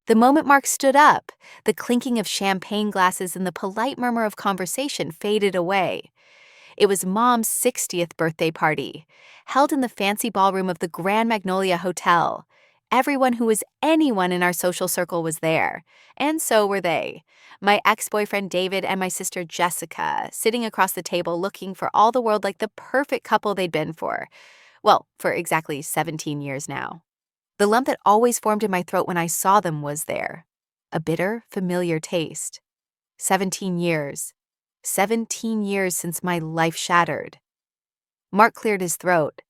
The moment Mark stood up, the clinking of champagne glasses and the polite murmur of conversation faded away. It was Mom's 60th birthday party, held in the fancy ballroom of the Grand Magnolia Hotel. Everyone who was anyone in our social circle was there, and so were they. My ex-boyfriend David and my sister Jessica, sitting across the table looking for all the world like the perfect couple they'd been for. Well, for exactly 17 years now. The lump that always formed in my throat when I saw them was there. A bitter, familiar taste. 17 years. 17 years since my life shattered. Mark cleared his throat,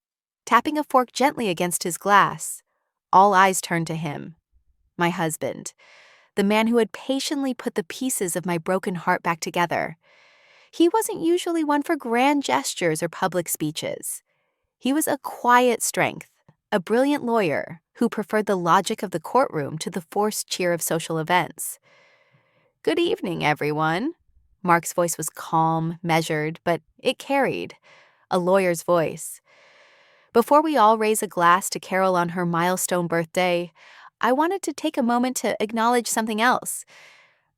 tapping a fork gently against his glass. All eyes turned to him. My husband. The man who had patiently put the pieces of my broken heart back together. He wasn't usually one for grand gestures or public speeches. He was a quiet strength, a brilliant lawyer who preferred the logic of the courtroom to the forced cheer of social events. "Good evening, everyone." Mark's voice was calm, measured, but it carried. A lawyer's voice. Before we all raise a glass to Carol on her milestone birthday, I wanted to take a moment to acknowledge something else.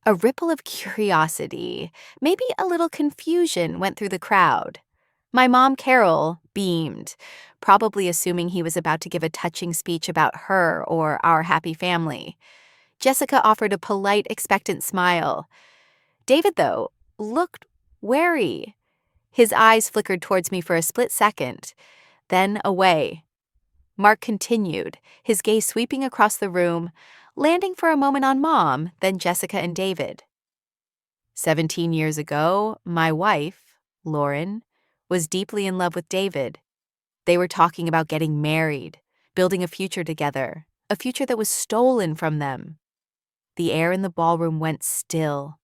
A ripple of curiosity, maybe a little confusion went through the crowd. My mom, Carol, beamed, probably assuming he was about to give a touching speech about her or our happy family. Jessica offered a polite, expectant smile. David, though, looked wary. His eyes flickered towards me for a split second, then away. Mark continued, his gaze sweeping across the room, landing for a moment on Mom, then Jessica and David. 17 years ago, my wife, Lauren, was deeply in love with David. They were talking about getting married, building a future together, a future that was stolen from them. The air in the ballroom went still.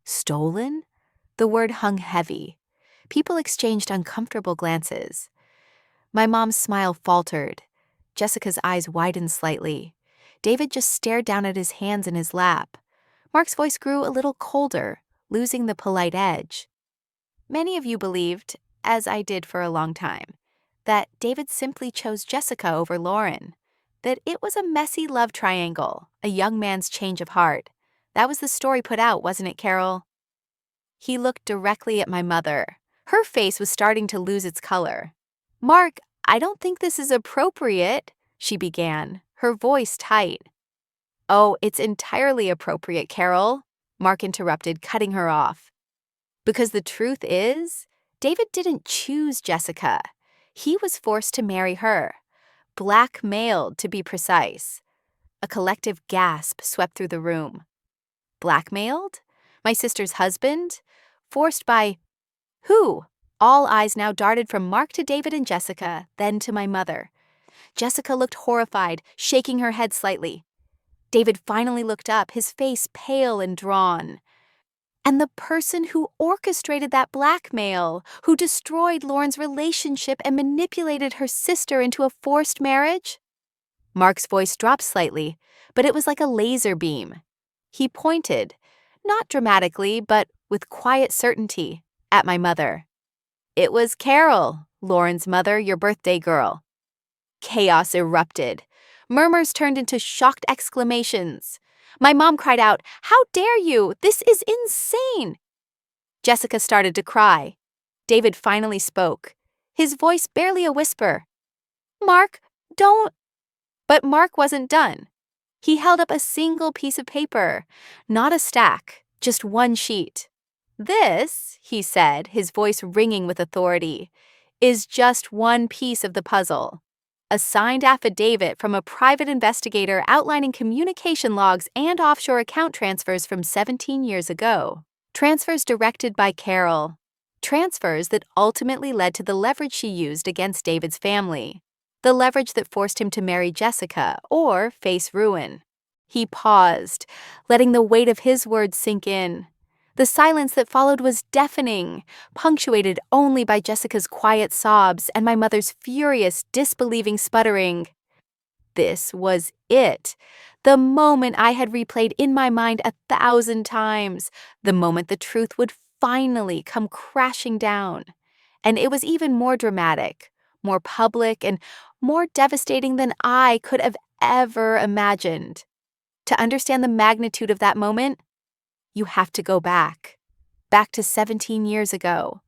Stolen? The word hung heavy. People exchanged uncomfortable glances. My mom's smile faltered. Jessica's eyes widened slightly. David just stared down at his hands in his lap. Mark's voice grew a little colder, losing the polite edge. Many of you believed, as I did for a long time, that David simply chose Jessica over Lauren, that it was a messy love triangle, a young man's change of heart. That was the story put out, wasn't it, Carol? He looked directly at my mother. Her face was starting to lose its color. "Mark, I don't think this is appropriate," she began, her voice tight. "Oh, it's entirely appropriate, Carol," Mark interrupted, cutting her off. "Because the truth is, David didn't choose Jessica. He was forced to marry her. Blackmailed, to be precise." A collective gasp swept through the room. Blackmailed? My sister's husband? Forced by who? All eyes now darted from Mark to David and Jessica, then to my mother. Jessica looked horrified, shaking her head slightly. David finally looked up, his face pale and drawn. And the person who orchestrated that blackmail, who destroyed Lauren's relationship and manipulated her sister into a forced marriage? Mark's voice dropped slightly, but it was like a laser beam. He pointed, not dramatically, but with quiet certainty, at my mother. "It was Carol, Lauren's mother, your birthday girl." Chaos erupted. Murmurs turned into shocked exclamations. My mom cried out, "How dare you? This is insane!" Jessica started to cry. David finally spoke, his voice barely a whisper. "Mark, don't..." But Mark wasn't done. He held up a single piece of paper, not a stack, just one sheet. "This," he said, his voice ringing with authority, "is just one piece of the puzzle. A signed affidavit from a private investigator outlining communication logs and offshore account transfers from 17 years ago. Transfers directed by Carol. Transfers that ultimately led to the leverage she used against David's family. The leverage that forced him to marry Jessica or face ruin." He paused, letting the weight of his words sink in. The silence that followed was deafening, punctuated only by Jessica's quiet sobs and my mother's furious, disbelieving sputtering. This was it. The moment I had replayed in my mind 1,000 times. The moment the truth would finally come crashing down. And it was even more dramatic, more public, and more devastating than I could have ever imagined. To understand the magnitude of that moment, you have to go back to 17 years ago.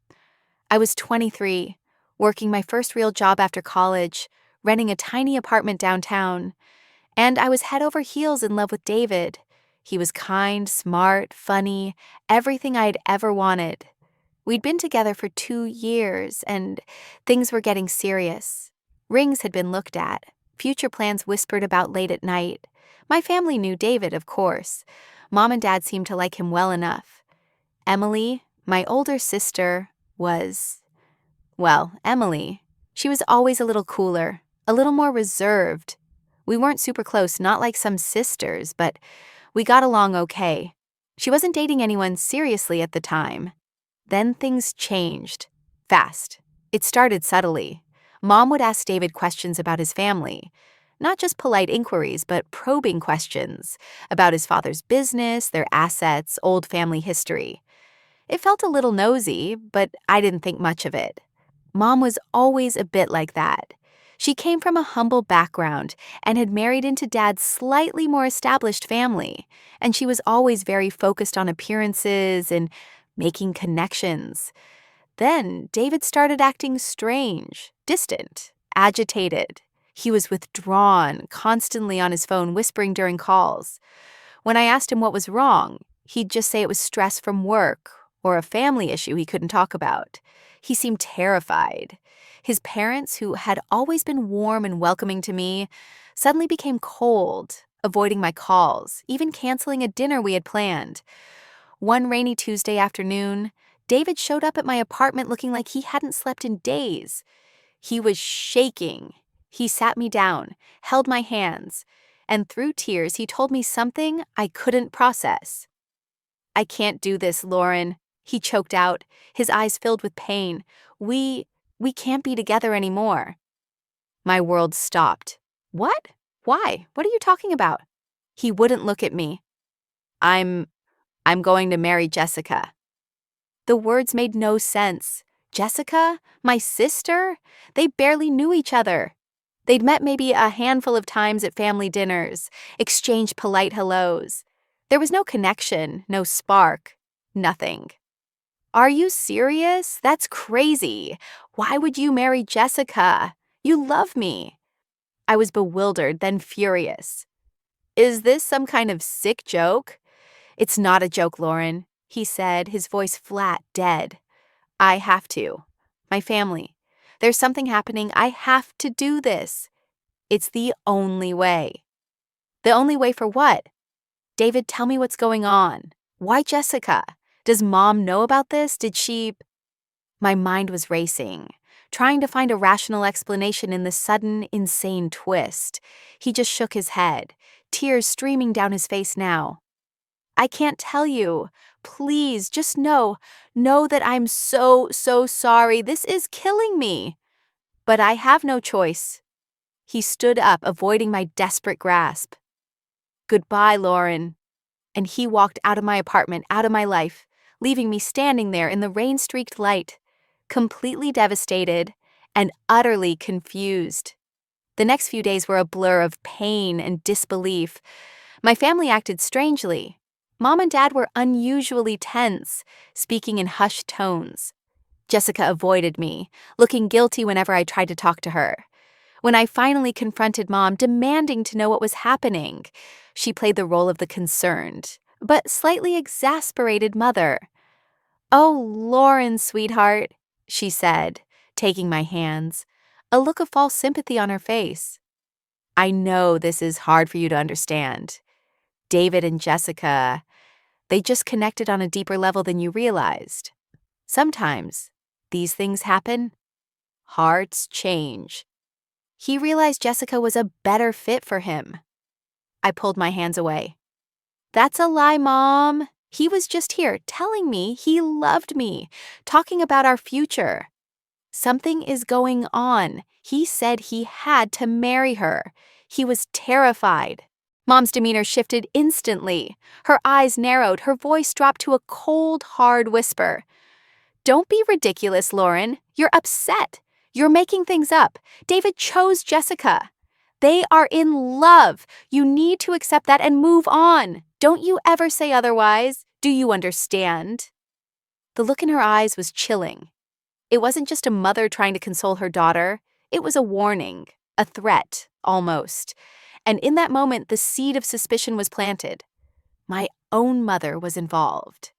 I was 23, working my first real job after college, renting a tiny apartment downtown, and I was head over heels in love with David. He was kind, smart, funny, everything I'd ever wanted. We'd been together for 2 years, and things were getting serious. Rings had been looked at, future plans whispered about late at night. My family knew David, of course. Mom and Dad seemed to like him well enough. Emily, my older sister, Emily, she was always a little cooler, a little more reserved. We weren't super close, not like some sisters, but we got along okay. She wasn't dating anyone seriously at the time. Then things changed. Fast. It started subtly. Mom would ask David questions about his family. Not just polite inquiries, but probing questions about his father's business, their assets, old family history. It felt a little nosy, but I didn't think much of it. Mom was always a bit like that. She came from a humble background and had married into Dad's slightly more established family, and she was always very focused on appearances and making connections. Then David started acting strange, distant, agitated. He was withdrawn, constantly on his phone, whispering during calls. When I asked him what was wrong, he'd just say it was stress from work or a family issue he couldn't talk about. He seemed terrified. His parents, who had always been warm and welcoming to me, suddenly became cold, avoiding my calls, even canceling a dinner we had planned. One rainy Tuesday afternoon, David showed up at my apartment looking like he hadn't slept in days. He was shaking. He sat me down, held my hands, and through tears he told me something I couldn't process. "I can't do this, Lauren," he choked out, his eyes filled with pain. We can't be together anymore." My world stopped. "What? Why? What are you talking about?" He wouldn't look at me. I'm going to marry Jessica." The words made no sense. Jessica? My sister? They barely knew each other. They'd met maybe a handful of times at family dinners, exchanged polite hellos. There was no connection, no spark, nothing. "Are you serious? That's crazy. Why would you marry Jessica? You love me." I was bewildered, then furious. "Is this some kind of sick joke?" "It's not a joke, Lauren," he said, his voice flat, dead. "I have to. My family. There's something happening. I have to do this. It's the only way." "The only way for what?" "David, tell me what's going on. Why Jessica? Does Mom know about this? Did she—" My mind was racing, trying to find a rational explanation in this sudden, insane twist. He just shook his head, tears streaming down his face now. "I can't tell you. Please, just know that I'm so sorry. This is killing me. But I have no choice." He stood up, avoiding my desperate grasp. "Goodbye, Lauren." And he walked out of my apartment, out of my life, leaving me standing there in the rain-streaked light, completely devastated and utterly confused. The next few days were a blur of pain and disbelief. My family acted strangely. Mom and Dad were unusually tense, speaking in hushed tones. Jessica avoided me, looking guilty whenever I tried to talk to her. When I finally confronted Mom, demanding to know what was happening, she played the role of the concerned, but slightly exasperated mother. "Oh, Lauren, sweetheart," she said, taking my hands, a look of false sympathy on her face. "I know this is hard for you to understand. David and Jessica, they just connected on a deeper level than you realized. Sometimes these things happen. Hearts change. He realized Jessica was a better fit for him." I pulled my hands away. "That's a lie, Mom. He was just here telling me he loved me, talking about our future. Something is going on. He said he had to marry her. He was terrified." Mom's demeanor shifted instantly. Her eyes narrowed, her voice dropped to a cold, hard whisper. "Don't be ridiculous, Lauren. You're upset. You're making things up. David chose Jessica. They are in love. You need to accept that and move on. Don't you ever say otherwise. Do you understand? The look in her eyes was chilling. It wasn't just a mother trying to console her daughter. It was a warning, a threat, almost. And in that moment, the seed of suspicion was planted. My own mother was involved.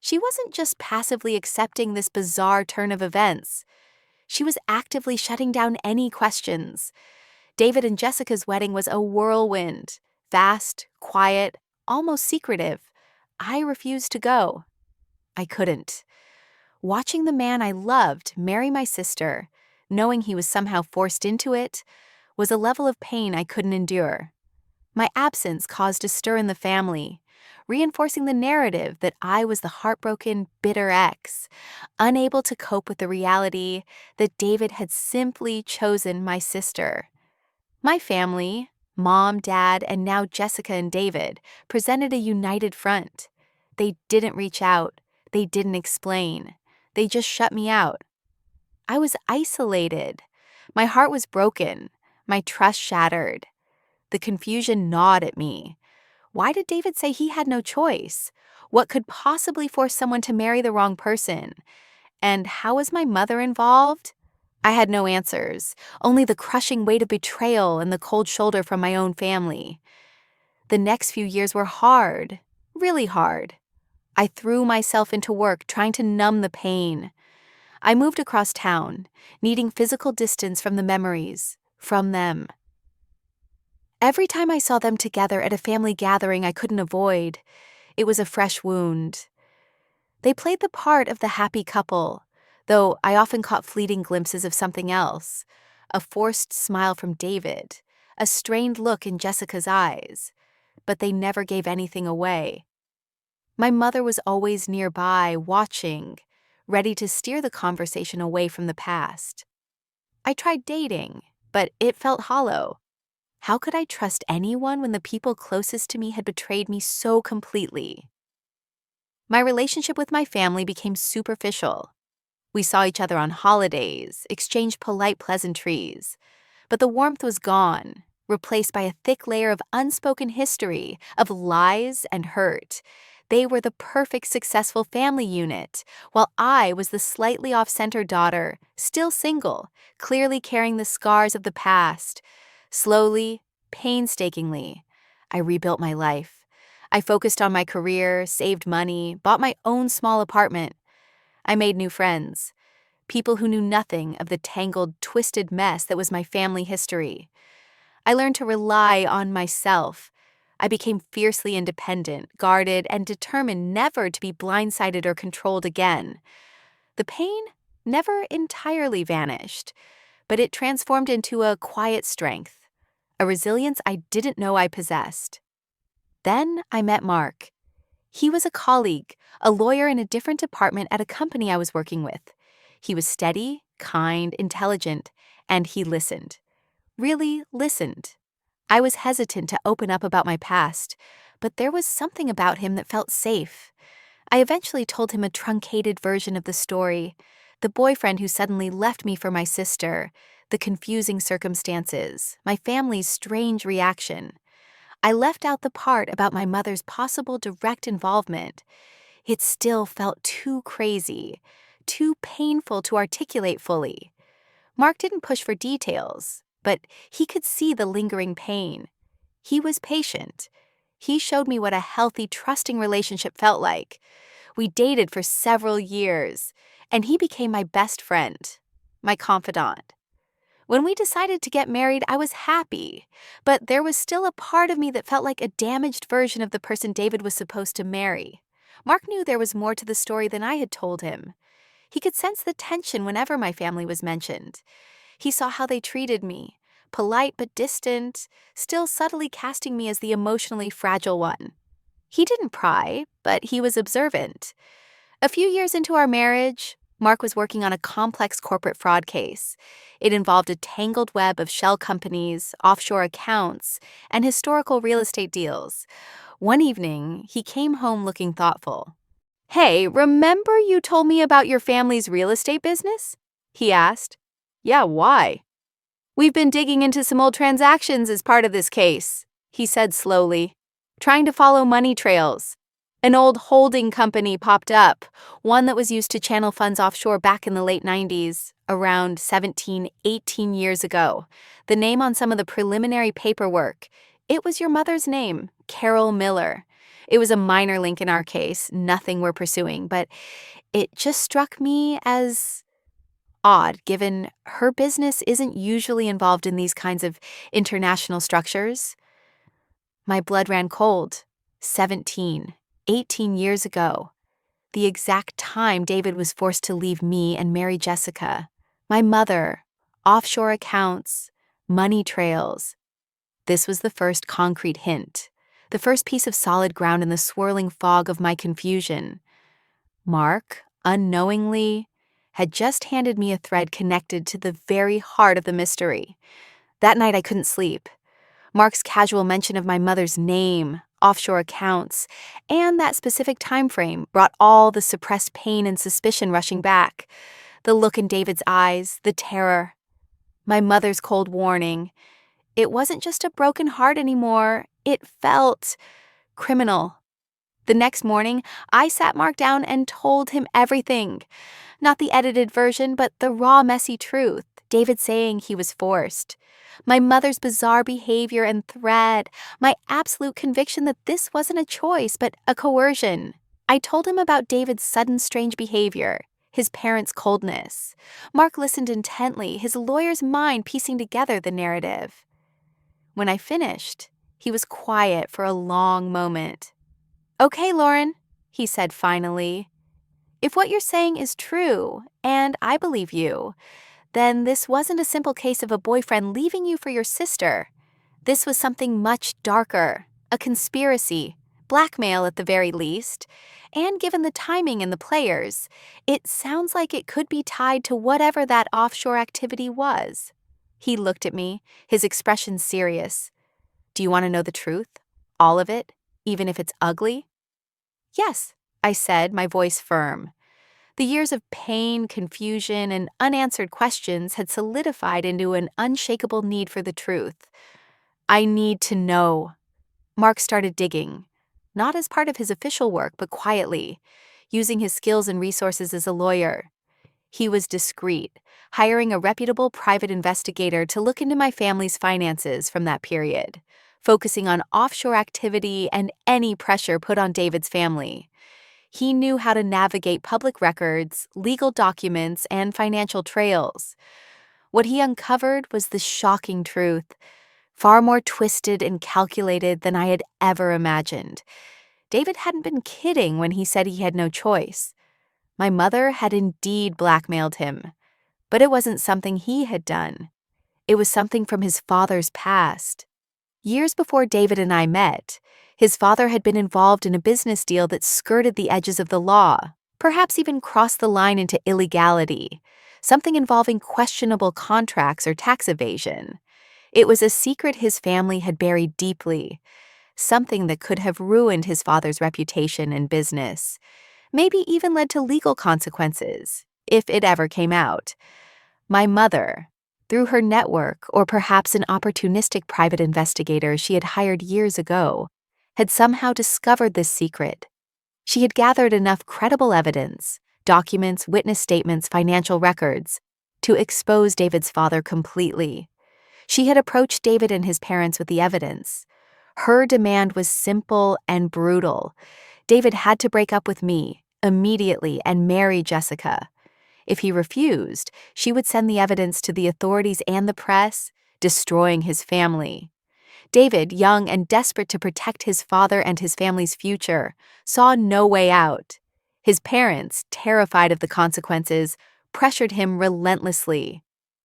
She wasn't just passively accepting this bizarre turn of events. She was actively shutting down any questions. David and Jessica's wedding was a whirlwind, fast, quiet, almost secretive. I refused to go. I couldn't. Watching the man I loved marry my sister, knowing he was somehow forced into it, was a level of pain I couldn't endure. My absence caused a stir in the family, reinforcing the narrative that I was the heartbroken, bitter ex, unable to cope with the reality that David had simply chosen my sister. My family, Mom, Dad, and now Jessica and David, presented a united front. They didn't reach out. They didn't explain. They just shut me out. I was isolated. My heart was broken. My trust shattered. The confusion gnawed at me. Why did David say he had no choice? What could possibly force someone to marry the wrong person? And how was my mother involved? I had no answers, only the crushing weight of betrayal and the cold shoulder from my own family. The next few years were hard, really hard. I threw myself into work trying to numb the pain. I moved across town, needing physical distance from the memories, from them. Every time I saw them together at a family gathering I couldn't avoid, it was a fresh wound. They played the part of the happy couple, though I often caught fleeting glimpses of something else, a forced smile from David, a strained look in Jessica's eyes, but they never gave anything away. My mother was always nearby, watching, ready to steer the conversation away from the past. I tried dating, but it felt hollow. How could I trust anyone when the people closest to me had betrayed me so completely? My relationship with my family became superficial. We saw each other on holidays, exchanged polite pleasantries, but the warmth was gone, replaced by a thick layer of unspoken history, of lies and hurt. They were the perfect successful family unit, while I was the slightly off-center daughter, still single, clearly carrying the scars of the past. Slowly, painstakingly, I rebuilt my life. I focused on my career, saved money, bought my own small apartment. I made new friends, people who knew nothing of the tangled, twisted mess that was my family history. I learned to rely on myself. I became fiercely independent, guarded, and determined never to be blindsided or controlled again. The pain never entirely vanished, but it transformed into a quiet strength, a resilience I didn't know I possessed. Then I met Mark. He was a colleague, a lawyer in a different department at a company I was working with. He was steady, kind, intelligent, and he listened. Really listened. I was hesitant to open up about my past, but there was something about him that felt safe. I eventually told him a truncated version of the story, the boyfriend who suddenly left me for my sister, the confusing circumstances, my family's strange reaction. I left out the part about my mother's possible direct involvement. It still felt too crazy, too painful to articulate fully. Mark didn't push for details, but he could see the lingering pain. He was patient. He showed me what a healthy, trusting relationship felt like. We dated for several years, and he became my best friend, my confidant. When we decided to get married, I was happy, but there was still a part of me that felt like a damaged version of the person David was supposed to marry. Mark knew there was more to the story than I had told him. He could sense the tension whenever my family was mentioned. He saw how they treated me, polite but distant, still subtly casting me as the emotionally fragile one. He didn't pry, but he was observant. A few years into our marriage, Mark was working on a complex corporate fraud case. It involved a tangled web of shell companies, offshore accounts, and historical real estate deals. One evening, he came home looking thoughtful. "Hey, remember you told me about your family's real estate business?" he asked. "Yeah, why?" We've been digging into some old transactions as part of this case, he said slowly, trying to follow money trails. An old holding company popped up, one that was used to channel funds offshore back in the late 90s, around 17, 18 years ago. The name on some of the preliminary paperwork, it was your mother's name, Carol Miller. It was a minor link in our case, nothing we're pursuing, but it just struck me as odd, given her business isn't usually involved in these kinds of international structures. My blood ran cold. 17, 18 years ago. The exact time David was forced to leave me and marry Jessica. My mother, offshore accounts, money trails. This was the first concrete hint, the first piece of solid ground in the swirling fog of my confusion. Mark, unknowingly, had just handed me a thread connected to the very heart of the mystery. That night I couldn't sleep. Mark's casual mention of my mother's name, offshore accounts, and that specific time frame brought all the suppressed pain and suspicion rushing back. The look in David's eyes, the terror. My mother's cold warning. It wasn't just a broken heart anymore. It felt criminal. The next morning, I sat Mark down and told him everything. Not the edited version, but the raw, messy truth. David saying he was forced. My mother's bizarre behavior and threat. My absolute conviction that this wasn't a choice, but a coercion. I told him about David's sudden strange behavior, his parents' coldness. Mark listened intently, his lawyer's mind piecing together the narrative. When I finished, he was quiet for a long moment. "Okay, Lauren," he said finally. "If what you're saying is true, and I believe you, then this wasn't a simple case of a boyfriend leaving you for your sister. This was something much darker, a conspiracy, blackmail at the very least, and given the timing and the players, it sounds like it could be tied to whatever that offshore activity was." He looked at me, his expression serious. "Do you want to know the truth? All of it, even if it's ugly?" "Yes," I said, my voice firm. The years of pain, confusion, and unanswered questions had solidified into an unshakable need for the truth. "I need to know." Mark started digging, not as part of his official work, but quietly, using his skills and resources as a lawyer. He was discreet, hiring a reputable private investigator to look into my family's finances from that period, focusing on offshore activity and any pressure put on David's family. He knew how to navigate public records, legal documents, and financial trails. What he uncovered was the shocking truth, far more twisted and calculated than I had ever imagined. David hadn't been kidding when he said he had no choice. My mother had indeed blackmailed him, but it wasn't something he had done. It was something from his father's past. Years before David and I met, his father had been involved in a business deal that skirted the edges of the law, perhaps even crossed the line into illegality, something involving questionable contracts or tax evasion. It was a secret his family had buried deeply, something that could have ruined his father's reputation and business, maybe even led to legal consequences, if it ever came out. My mother, through her network or perhaps an opportunistic private investigator she had hired years ago, had somehow discovered this secret. She had gathered enough credible evidence, documents, witness statements, financial records, to expose David's father completely. She had approached David and his parents with the evidence. Her demand was simple and brutal. David had to break up with me immediately and marry Jessica. If he refused, she would send the evidence to the authorities and the press, destroying his family. David, young and desperate to protect his father and his family's future, saw no way out. His parents, terrified of the consequences, pressured him relentlessly.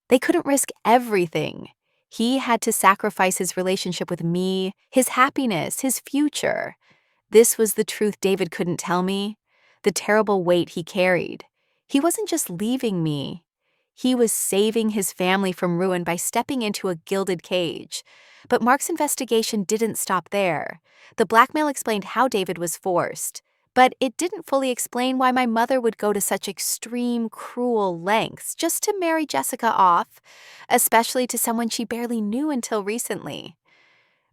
They couldn't risk everything. He had to sacrifice his relationship with me, his happiness, his future. This was the truth David couldn't tell me, the terrible weight he carried. He wasn't just leaving me. He was saving his family from ruin by stepping into a gilded cage. But Mark's investigation didn't stop there. The blackmail explained how David was forced. But it didn't fully explain why my mother would go to such extreme, cruel lengths just to marry Jessica off, especially to someone she barely knew until recently.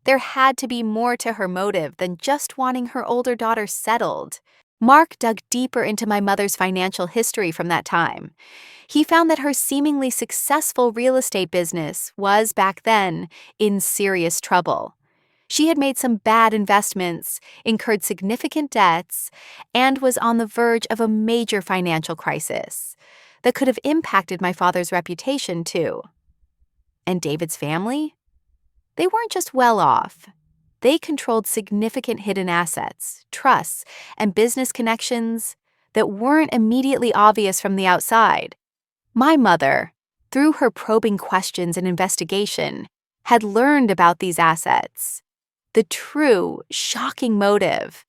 There had to be more to her motive than just wanting her older daughter settled. Mark dug deeper into my mother's financial history from that time. He found that her seemingly successful real estate business was, back then, in serious trouble. She had made some bad investments, incurred significant debts, and was on the verge of a major financial crisis that could have impacted my father's reputation, too. And David's family? They weren't just well off. They controlled significant hidden assets, trusts, and business connections that weren't immediately obvious from the outside. My mother, through her probing questions and investigation, had learned about these assets. The true, shocking motive.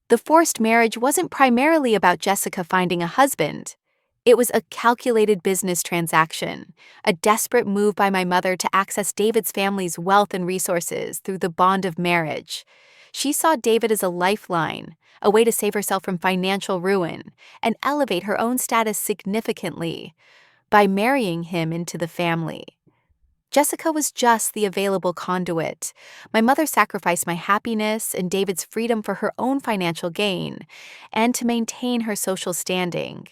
The forced marriage wasn't primarily about Jessica finding a husband. It was a calculated business transaction, a desperate move by my mother to access David's family's wealth and resources through the bond of marriage. She saw David as a lifeline, a way to save herself from financial ruin, and elevate her own status significantly by marrying him into the family. Jessica was just the available conduit. My mother sacrificed my happiness and David's freedom for her own financial gain and to maintain her social standing.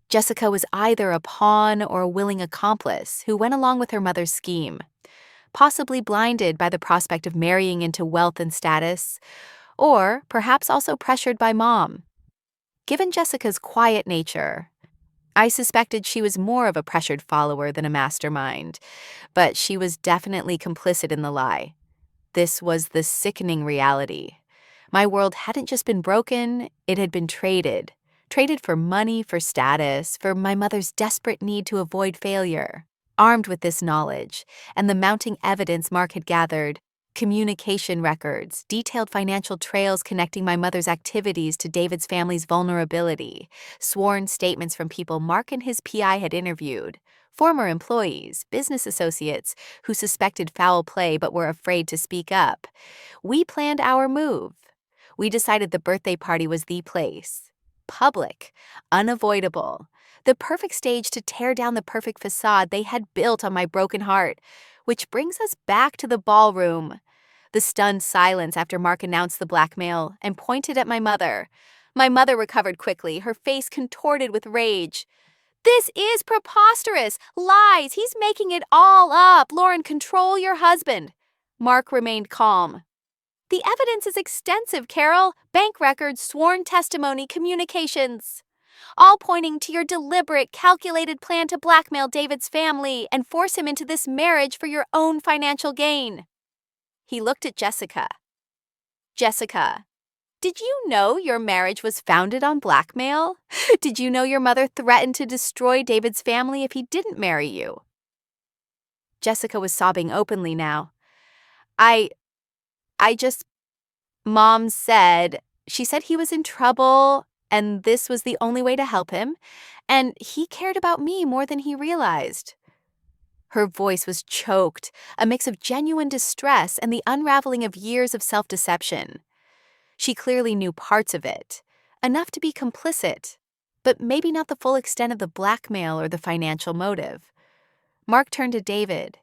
Jessica was either a pawn or a willing accomplice who went along with her mother's scheme, possibly blinded by the prospect of marrying into wealth and status, or perhaps also pressured by Mom. Given Jessica's quiet nature, I suspected she was more of a pressured follower than a mastermind, but she was definitely complicit in the lie. This was the sickening reality. My world hadn't just been broken, it had been traded. Traded for money, for status, for my mother's desperate need to avoid failure. Armed with this knowledge, and the mounting evidence Mark had gathered, communication records, detailed financial trails connecting my mother's activities to David's family's vulnerability, sworn statements from people Mark and his PI had interviewed, former employees, business associates who suspected foul play but were afraid to speak up. We planned our move. We decided the birthday party was the place. Public, unavoidable, the perfect stage to tear down the perfect facade they had built on my broken heart, which brings us back to the ballroom. The stunned silence after Mark announced the blackmail and pointed at my mother. My mother recovered quickly, her face contorted with rage. "This is preposterous! Lies! He's making it all up! Lauren, control your husband!" Mark remained calm. "The evidence is extensive, Carol. Bank records, sworn testimony, communications. All pointing to your deliberate, calculated plan to blackmail David's family and force him into this marriage for your own financial gain." He looked at Jessica. "Jessica, did you know your marriage was founded on blackmail? Did you know your mother threatened to destroy David's family if he didn't marry you?" Jessica was sobbing openly now. I just, Mom said, she said he was in trouble and this was the only way to help him, and he cared about me more than he realized. Her voice was choked, a mix of genuine distress and the unraveling of years of self-deception. She clearly knew parts of it, enough to be complicit, but maybe not the full extent of the blackmail or the financial motive. Mark turned to David.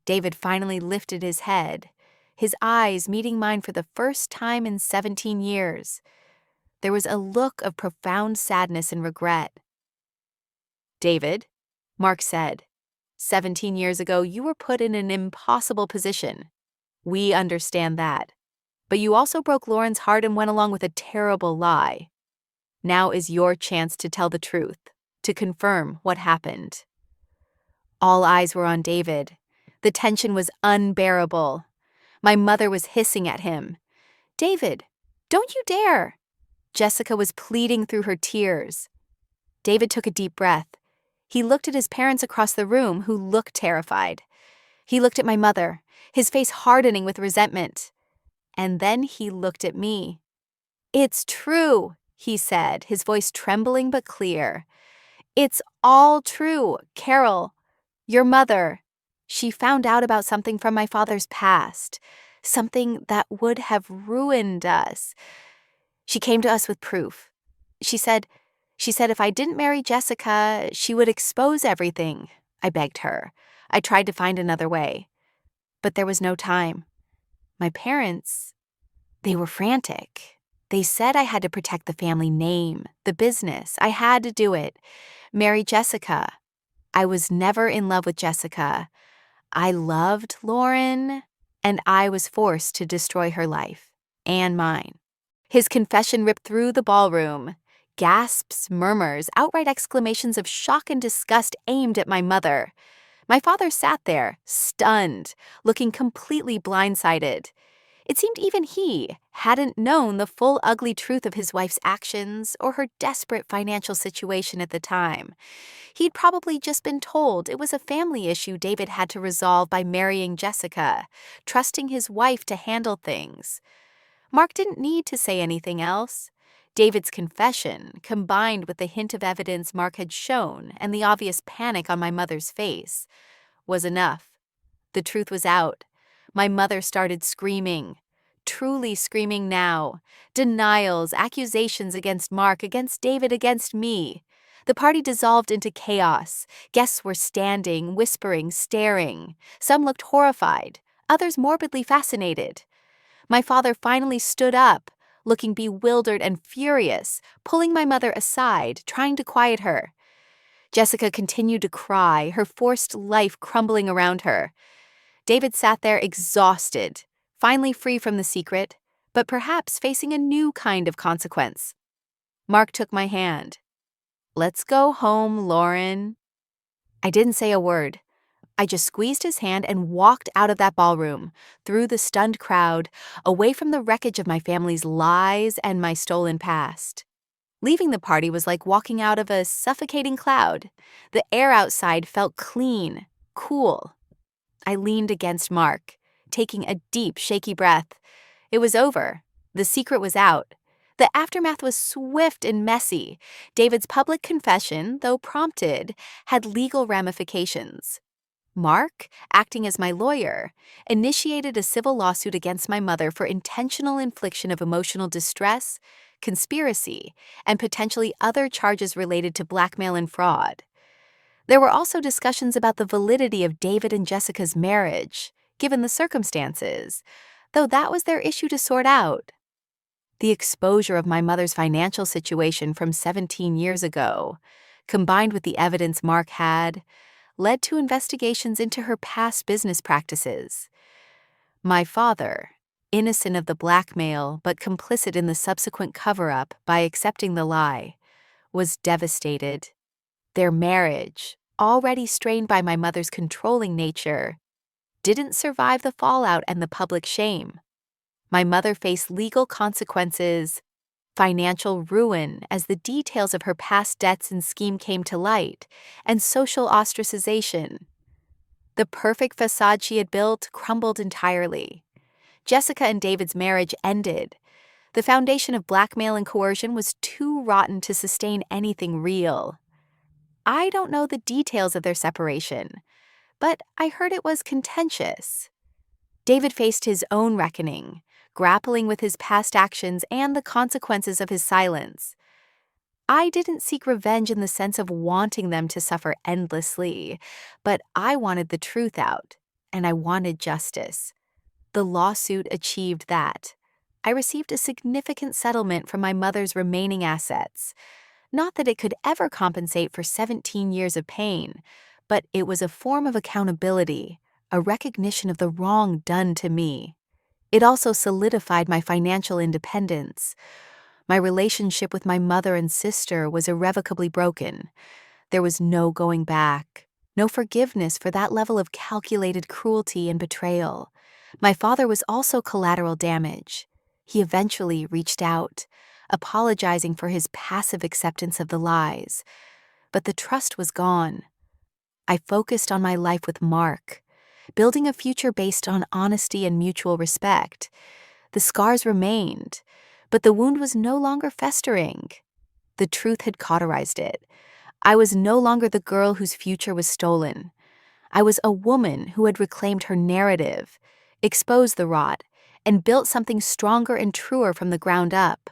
David finally lifted his head, his eyes meeting mine for the first time in 17 years. There was a look of profound sadness and regret. "David," Mark said, 17 years ago, you were put in an impossible position. We understand that. But you also broke Lauren's heart and went along with a terrible lie. Now is your chance to tell the truth, to confirm what happened." All eyes were on David. The tension was unbearable. My mother was hissing at him. "David, don't you dare!" Jessica was pleading through her tears. David took a deep breath. He looked at his parents across the room, who looked terrified. He looked at my mother, his face hardening with resentment. And then he looked at me. "It's true," he said, his voice trembling but clear. "It's all true, Carol. Your mother, she found out about something from my father's past, something that would have ruined us. She came to us with proof. She said, if I didn't marry Jessica, she would expose everything. I begged her. I tried to find another way. But there was no time. My parents, they were frantic. They said I had to protect the family name, the business. I had to do it. Marry Jessica. I was never in love with Jessica. I loved Lauren, and I was forced to destroy her life and mine. His confession ripped through the ballroom. Gasps, murmurs, outright exclamations of shock and disgust aimed at my mother. My father sat there, stunned, looking completely blindsided. It seemed even he hadn't known the full ugly truth of his wife's actions or her desperate financial situation at the time. He'd probably just been told it was a family issue David had to resolve by marrying Jessica, trusting his wife to handle things. Mark didn't need to say anything else. David's confession, combined with the hint of evidence Mark had shown and the obvious panic on my mother's face, was enough. The truth was out. My mother started screaming. Truly screaming now. Denials, accusations against Mark, against David, against me. The party dissolved into chaos. Guests were standing, whispering, staring. Some looked horrified, others morbidly fascinated. My father finally stood up, looking bewildered and furious, pulling my mother aside, trying to quiet her. Jessica continued to cry, her forced life crumbling around her. David sat there exhausted, finally free from the secret, but perhaps facing a new kind of consequence. Mark took my hand. "Let's go home, Lauren." I didn't say a word. I just squeezed his hand and walked out of that ballroom, through the stunned crowd, away from the wreckage of my family's lies and my stolen past. Leaving the party was like walking out of a suffocating cloud. The air outside felt clean, cool. I leaned against Mark, taking a deep, shaky breath. It was over. The secret was out. The aftermath was swift and messy. David's public confession, though prompted, had legal ramifications. Mark, acting as my lawyer, initiated a civil lawsuit against my mother for intentional infliction of emotional distress, conspiracy, and potentially other charges related to blackmail and fraud. There were also discussions about the validity of David and Jessica's marriage, given the circumstances, though that was their issue to sort out. The exposure of my mother's financial situation from 17 years ago, combined with the evidence Mark had, led to investigations into her past business practices. My father, innocent of the blackmail but complicit in the subsequent cover-up by accepting the lie, was devastated. Their marriage, already strained by my mother's controlling nature, didn't survive the fallout and the public shame. My mother faced legal consequences, financial ruin as the details of her past debts and scheme came to light, and social ostracization. The perfect facade she had built crumbled entirely. Jessica and David's marriage ended. The foundation of blackmail and coercion was too rotten to sustain anything real. I don't know the details of their separation, but I heard it was contentious. David faced his own reckoning, grappling with his past actions and the consequences of his silence. I didn't seek revenge in the sense of wanting them to suffer endlessly, but I wanted the truth out, and I wanted justice. The lawsuit achieved that. I received a significant settlement from my mother's remaining assets. Not that it could ever compensate for 17 years of pain, but it was a form of accountability, a recognition of the wrong done to me. It also solidified my financial independence. My relationship with my mother and sister was irrevocably broken. There was no going back, no forgiveness for that level of calculated cruelty and betrayal. My father was also collateral damage. He eventually reached out, apologizing for his passive acceptance of the lies. But the trust was gone. I focused on my life with Mark, building a future based on honesty and mutual respect. The scars remained, but the wound was no longer festering. The truth had cauterized it. I was no longer the girl whose future was stolen. I was a woman who had reclaimed her narrative, exposed the rot, and built something stronger and truer from the ground up.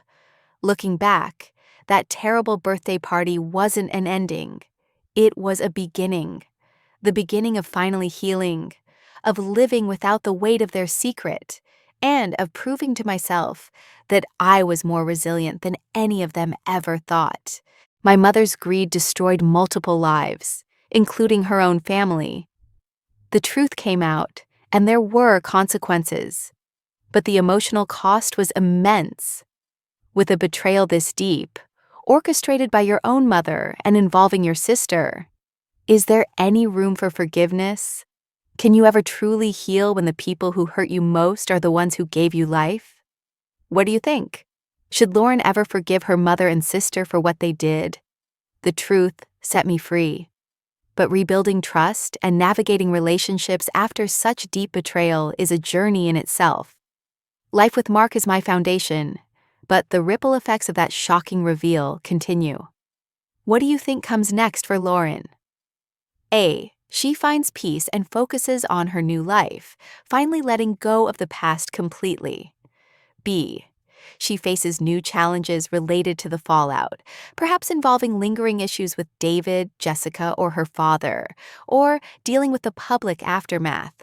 Looking back, that terrible birthday party wasn't an ending. It was a beginning. The beginning of finally healing, of living without the weight of their secret, and of proving to myself that I was more resilient than any of them ever thought. My mother's greed destroyed multiple lives, including her own family. The truth came out, and there were consequences. But the emotional cost was immense. With a betrayal this deep, orchestrated by your own mother and involving your sister, is there any room for forgiveness? Can you ever truly heal when the people who hurt you most are the ones who gave you life? What do you think? Should Lauren ever forgive her mother and sister for what they did? The truth set me free. But rebuilding trust and navigating relationships after such deep betrayal is a journey in itself. Life with Mark is my foundation, but the ripple effects of that shocking reveal continue. What do you think comes next for Lauren? A. She finds peace and focuses on her new life, finally letting go of the past completely. B. She faces new challenges related to the fallout, perhaps involving lingering issues with David, Jessica, or her father, or dealing with the public aftermath,